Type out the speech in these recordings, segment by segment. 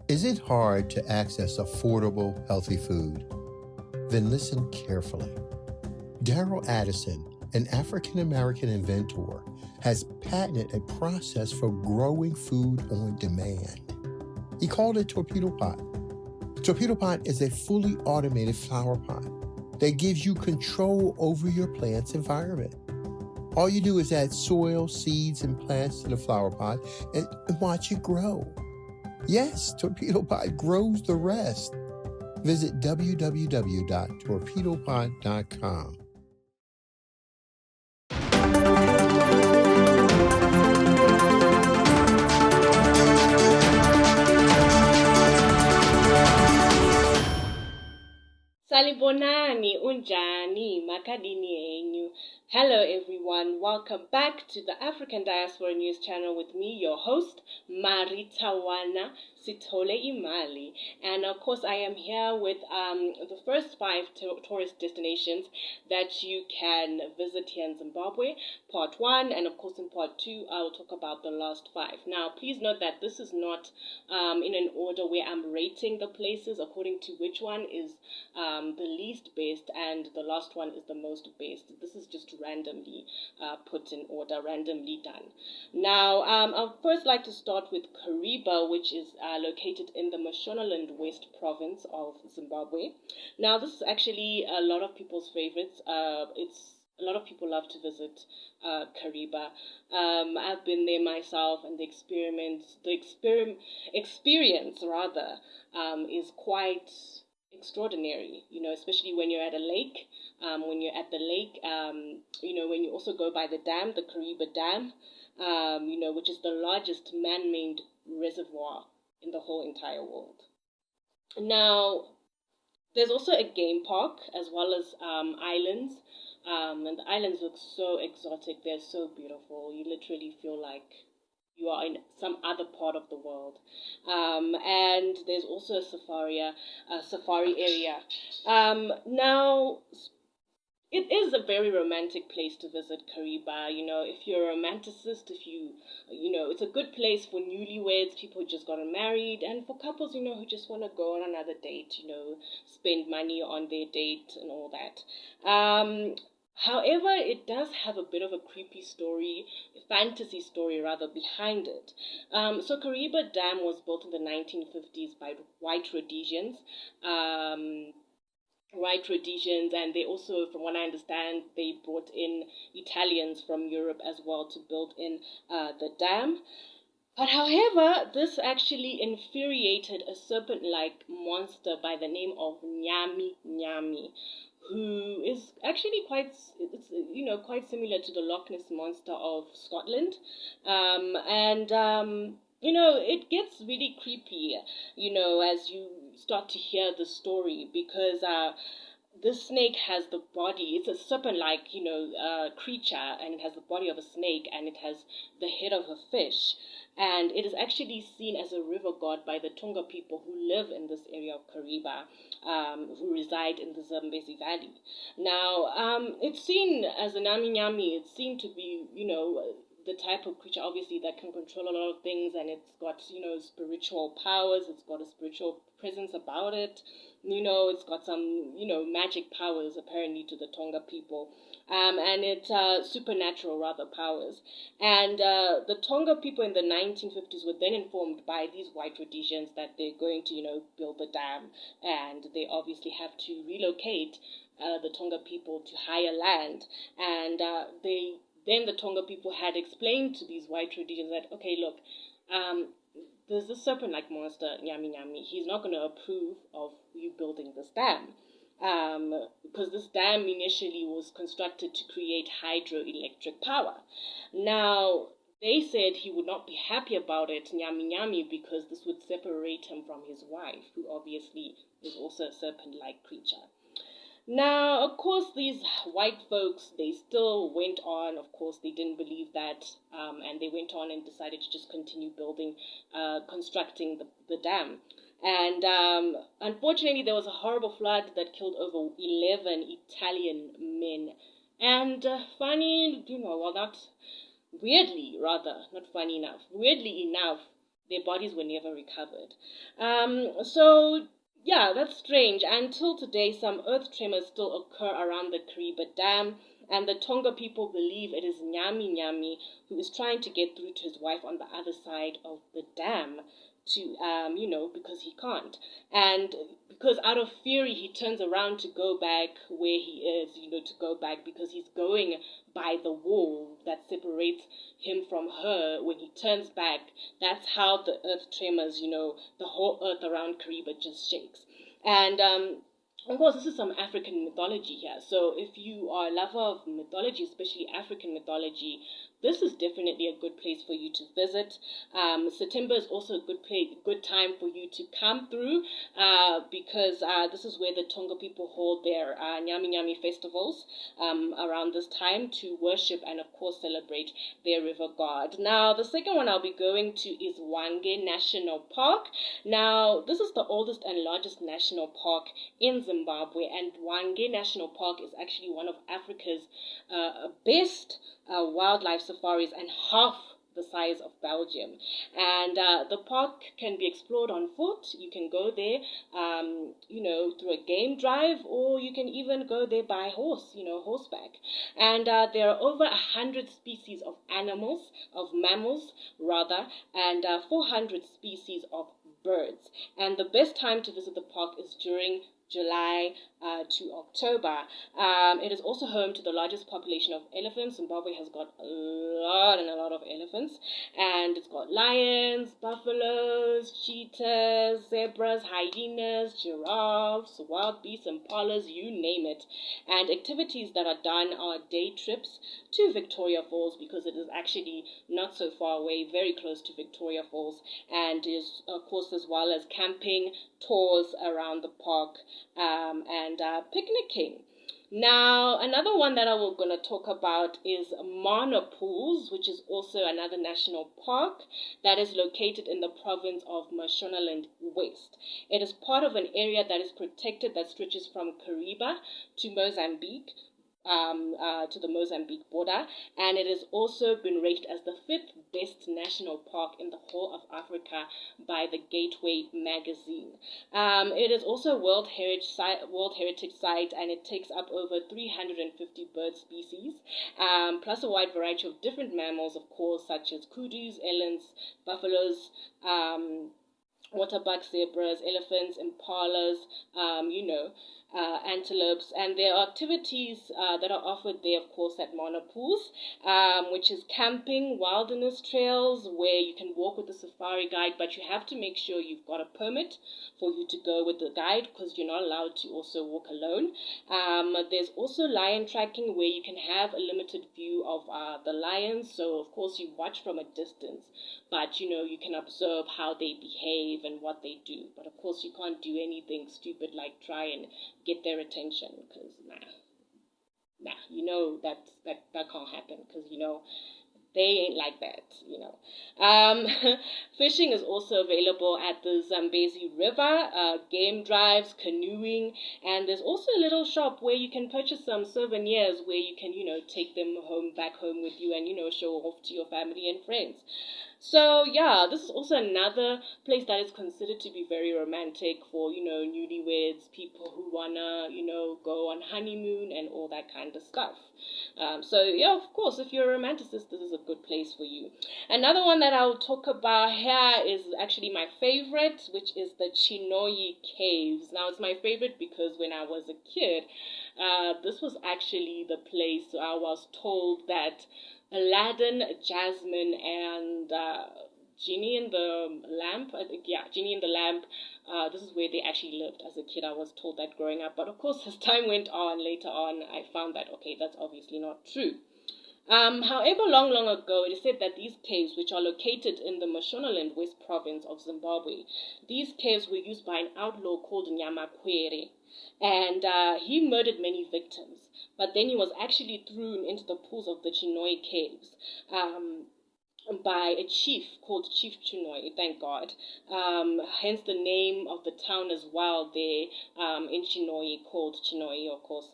Is it hard to access affordable, healthy food? Then listen carefully. Daryl Addison, an African-American inventor, has patented a process for growing food on demand. He called it Torpedo Pot. Torpedo Pot is a fully automated flower pot that gives you control over your plant's environment. All you do is add soil, seeds, and plants to the flower pot and watch it grow. Yes, Torpedo Pot grows the rest. Visit www.torpedopot.com. Salibonani, unjani, makadini enyu. Hello everyone, welcome back to the African Diaspora News Channel with me, your host, Maritawana Dhliwayo. And of course I am here with the first 5 tourist destinations that you can visit here in Zimbabwe, part 1, and of course in part 2 I will talk about the last 5. Now please note that this is not in an order where I'm rating the places according to which one is the least based and the last one is the most based. This is just randomly put in order, randomly done. Now, I'd first like to start with Kariba, which is located in the Mashonaland West province of Zimbabwe. Now, this is actually a lot of people's favorites. A lot of people love to visit Kariba. I've been there myself, and the experience is quite extraordinary, especially when you're at a lake. When you're at the lake, when you also go by the dam, the Kariba Dam, which is the largest man-made reservoir in the whole entire world. Now, there's also a game park as well as islands. And the islands look so exotic. They're so beautiful. You literally feel like you are in some other part of the world. And there's also a safari area. Now, it is a very romantic place to visit, Kariba. If you're a romanticist, it's a good place for newlyweds, people who just gotten married, and for couples, who just want to go on another date, spend money on their date and all that. However, it does have a bit of a creepy story, fantasy story rather, behind it. So Kariba Dam was built in the 1950s by white Rhodesians. And they also, from what I understand, they brought in Italians from Europe as well to build in the dam. But however, this actually infuriated a serpent-like monster by the name of Nyami Nyami, who is actually quite similar to the Loch Ness Monster of Scotland. It gets really creepy, as you start to hear the story, because this snake has the body, it's a serpent-like, creature, and it has the body of a snake, and it has the head of a fish. And it is actually seen as a river god by the Tonga people who live in this area of Kariba, who reside in the Zambezi Valley. Now, it's seen as a Nyami Nyami. It's seen to be, the type of creature, obviously, that can control a lot of things, and it's got, spiritual powers. It's got a spiritual presence about it. It's got some, magic powers, apparently, to the Tonga people. And it's supernatural, rather, powers. And the Tonga people in the 1950s were then informed by these white Rhodesians that they're going to, build the dam, and they obviously have to relocate the Tonga people to higher land. And then the Tonga people had explained to these white Rhodesians that, okay, look, there's this serpent-like monster, Nyami Nyami. He's not going to approve of you building this dam. Because this dam initially was constructed to create hydroelectric power. Now, they said he would not be happy about it, Nyami Nyami, because this would separate him from his wife, who obviously is also a serpent-like creature. Now, of course, these white folks, they still went on. Of course, they didn't believe that, and they went on and decided to just continue constructing the dam. And unfortunately, there was a horrible flood that killed over 11 Italian men. And weirdly enough, their bodies were never recovered. So yeah, that's strange. Until today, some earth tremors still occur around the Kariba Dam, and the Tonga people believe it is Nyami Nyami who is trying to get through to his wife on the other side of the dam to, because he can't. And because out of fury, he turns around to go back where he is, to go back because he's going by the wall that separates him from her. When he turns back, that's how the earth tremors, the whole earth around Kariba just shakes. And of course, this is some African mythology here. So if you are a lover of mythology, especially African mythology, this is definitely a good place for you to visit. September is also a good time for you to come through because this is where the Tonga people hold their Nyami Nyami festivals around this time to worship and, of course, celebrate their river god. Now, the second one I'll be going to is Hwange National Park. Now, this is the oldest and largest national park in Zimbabwe, and Hwange National Park is actually one of Africa's best wildlife safaris and half the size of Belgium. And the park can be explored on foot. You can go there, through a game drive, or you can even go there by horse, horseback. And there are over 100 species of mammals, and 400 species of birds. And the best time to visit the park is during July to October. It is also home to the largest population of elephants. Zimbabwe has got a lot of elephants, and it's got lions, buffaloes, cheetahs, zebras, hyenas, giraffes, wild beasts, impalas, you name it. And activities that are done are day trips to Victoria Falls, because it is actually not so far away, very close to Victoria Falls, and is, of course, as well as camping, tours around the park, and picnicking. Now, another one that I was going to talk about is Mana Pools, which is also another national park that is located in the province of Mashonaland West. It is part of an area that is protected that stretches from Kariba to Mozambique, to the Mozambique border, and it has also been rated as the 5th best national park in the whole of Africa by the Gateway magazine. It is also a World Heritage Site, and it takes up over 350 bird species, plus a wide variety of different mammals, of course, such as kudus, elands, buffaloes, waterbuck, zebras, elephants, impalas, antelopes. And there are activities that are offered there, of course, at Mana Pools, which is camping, wilderness trails, where you can walk with a safari guide, but you have to make sure you've got a permit for you to go with the guide, because you're not allowed to also walk alone. There's also lion tracking, where you can have a limited view of the lions, so of course you watch from a distance, but you can observe how they behave and what they do. But of course you can't do anything stupid like try and get their attention, because that can't happen, because they ain't like that. Fishing is also available at the Zambezi River, game drives, canoeing, and there's also a little shop where you can purchase some souvenirs where you can take them back home with you, and show off to your family and friends. So yeah, this is also another place that is considered to be very romantic for, newlyweds, people who wanna, go on honeymoon and all that kind of stuff. So yeah, of course, if you're a romanticist, this is a good place for you. Another one that I'll talk about here is actually my favorite, which is the Chinoi Caves. Now, it's my favorite because when I was a kid, this was actually the place I was told that Aladdin, Jasmine, and Genie in the Lamp. Genie in the Lamp. This is where they actually lived. As a kid, I was told that growing up. But of course, as time went on, later on, I found that, okay, that's obviously not true. However, long ago, it is said that these caves, which are located in the Mashonaland West province of Zimbabwe, these caves were used by an outlaw called Nyamakwere. And he murdered many victims, but then he was actually thrown into the pools of the Chinoi Caves. by a chief called Chief Chinoi, thank God. Hence the name of the town as well there in Chinoi, called Chinoi, of course,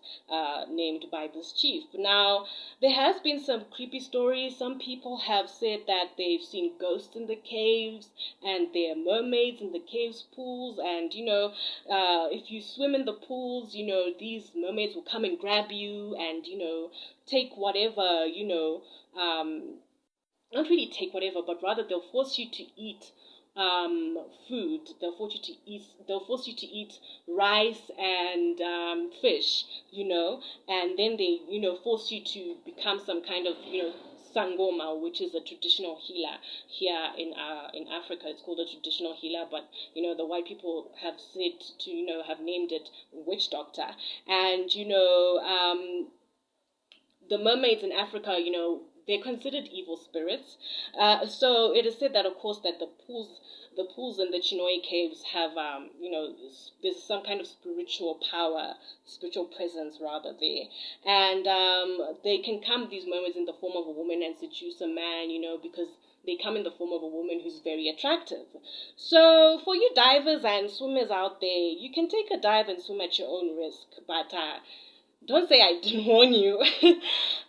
named by this chief. Now, there has been some creepy stories. Some people have said that they've seen ghosts in the caves, and there are mermaids in the caves pools, and, if you swim in the pools, these mermaids will come and grab you and, take whatever, not really take whatever, but rather they'll force you to eat food. They'll force you to eat. They'll force you to eat rice and fish. And then they force you to become some kind of sangoma, which is a traditional healer here in Africa. It's called a traditional healer, but the white people have said to have named it witch doctor. And the mermaids in Africa, they're considered evil spirits. So it is said that, of course, that the pools in the Chinoi Caves have, there's some kind of spiritual power, spiritual presence rather there. And they can come, these mermaids, in the form of a woman and seduce a man, because they come in the form of a woman who's very attractive. So for you divers and swimmers out there, you can take a dive and swim at your own risk, but don't say I didn't warn you.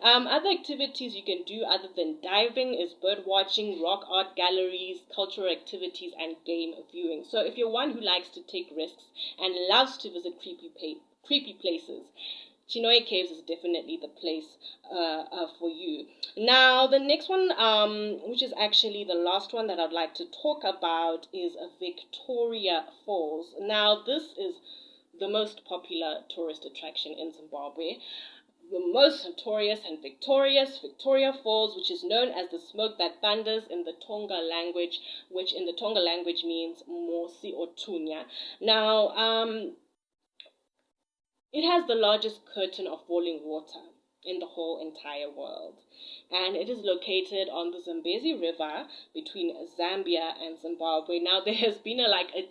Other activities you can do other than diving is bird watching, rock art galleries, cultural activities, and game viewing. So if you're one who likes to take risks and loves to visit creepy places, Chinoi Caves is definitely the place for you. Now, the next one, which is actually the last one that I'd like to talk about, is Victoria Falls. Now, this is the most popular tourist attraction in Zimbabwe. The most notorious and victorious Victoria Falls, which is known as the smoke that thunders in the Tonga language, which in the Tonga language means Mosi or Tunya. Now, it has the largest curtain of falling water in the whole entire world. And it is located on the Zambezi River between Zambia and Zimbabwe. Now, there has been a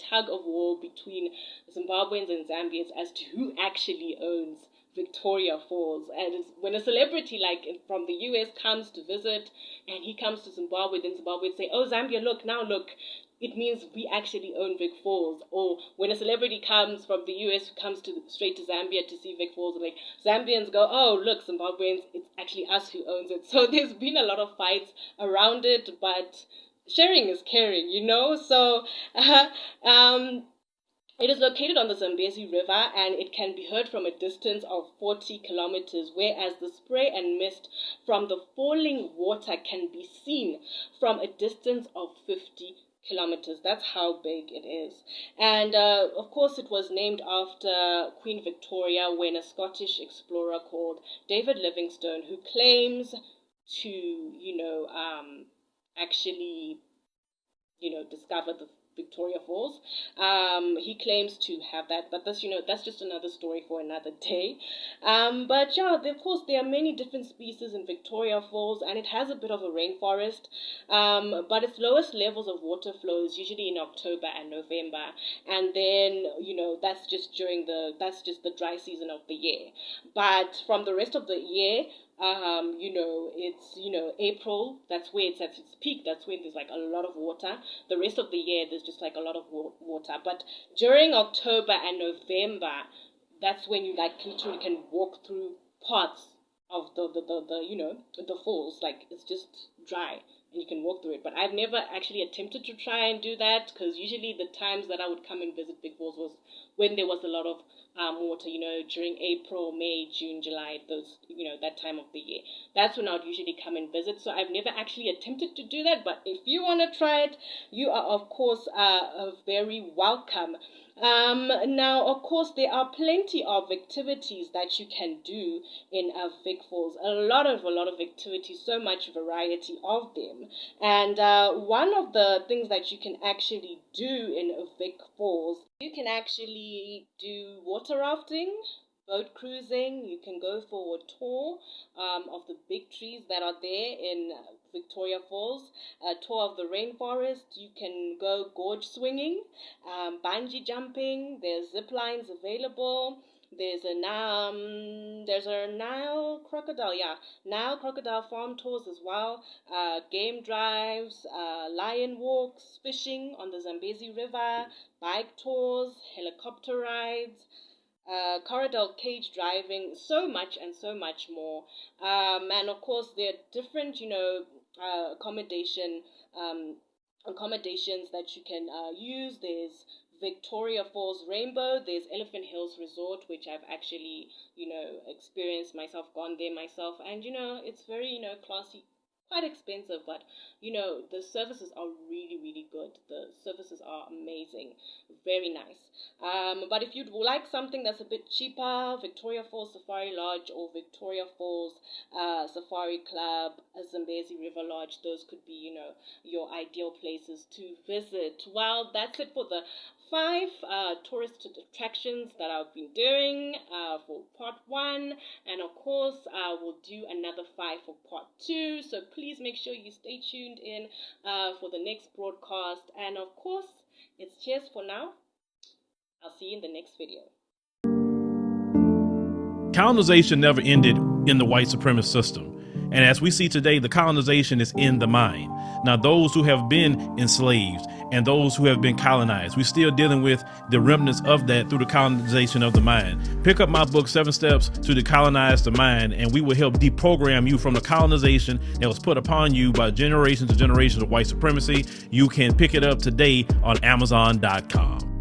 tug of war between Zimbabweans and Zambians as to who actually owns Victoria Falls. And when a celebrity from the US comes to visit and he comes to Zimbabwe, then Zimbabwe say, oh, Zambia, look, it means we actually own Vic Falls. Or when a celebrity comes from the US who comes straight to Zambia to see Vic Falls, Zambians go, oh, look, Zimbabweans, it's actually us who owns it. So there's been a lot of fights around it, but sharing is caring, So it is located on the Zambezi River, and it can be heard from a distance of 40 kilometers, whereas the spray and mist from the falling water can be seen from a distance of 50 kilometers. That's how big it is. And of course, it was named after Queen Victoria when a Scottish explorer called David Livingstone, who claims to, actually, discover the Victoria Falls. He claims to have that, but that's just another story for another day. But yeah, of course, there are many different species in Victoria Falls, and it has a bit of a rainforest. But its lowest levels of water flow is usually in October and November, and then that's just the dry season of the year. But from the rest of the year, it's April, that's where it's at its peak, that's when there's a lot of water. The rest of the year there's just a lot of water, but during October and November, that's when you literally can walk through parts of the falls. It's just dry and you can walk through it. But I've never actually attempted to try and do that, because usually the times that I would come and visit Big Falls was when there was a lot of water, during April, May, June, July, that time of the year. That's when I would usually come and visit. So I've never actually attempted to do that, but if you want to try it, you are, of course, very welcome. Now, of course, there are plenty of activities that you can do in Vic Falls. A lot of activities, so much variety of them. And one of the things that you can actually do in Vic Falls, you can actually do water rafting, boat cruising. You can go for a tour of the big trees that are there in Victoria Falls, a tour of the rainforest. You can go gorge swinging, bungee jumping. There's zip lines available. There's a Nile crocodile, Nile crocodile farm tours as well, game drives, lion walks, fishing on the Zambezi River, bike tours, helicopter rides, corridor cage driving, so much and so much more. And of course, there are different, accommodations that you can use. There's Victoria Falls Rainbow, there's Elephant Hills Resort, which I've actually, experienced myself, gone there myself, and it's very, classy, quite expensive, but the services are really, really good. The services are amazing, very nice. But if you'd like something that's a bit cheaper, Victoria Falls Safari Lodge or Victoria Falls Safari Club, Zambezi River Lodge, those could be, your ideal places to visit. Well, that's it for the 5 tourist attractions that I've been doing for part 1, and of course we'll do another 5 for part 2, so please make sure you stay tuned in for the next broadcast. And of course, it's cheers for now. I'll see you in the next video. Colonization never ended in the white supremacist system. And as we see today, the colonization is in the mind. Now, those who have been enslaved and those who have been colonized, we're still dealing with the remnants of that through the colonization of the mind. Pick up my book, 7 Steps to Decolonize the Mind, and we will help deprogram you from the colonization that was put upon you by generations and generations of white supremacy. You can pick it up today on Amazon.com.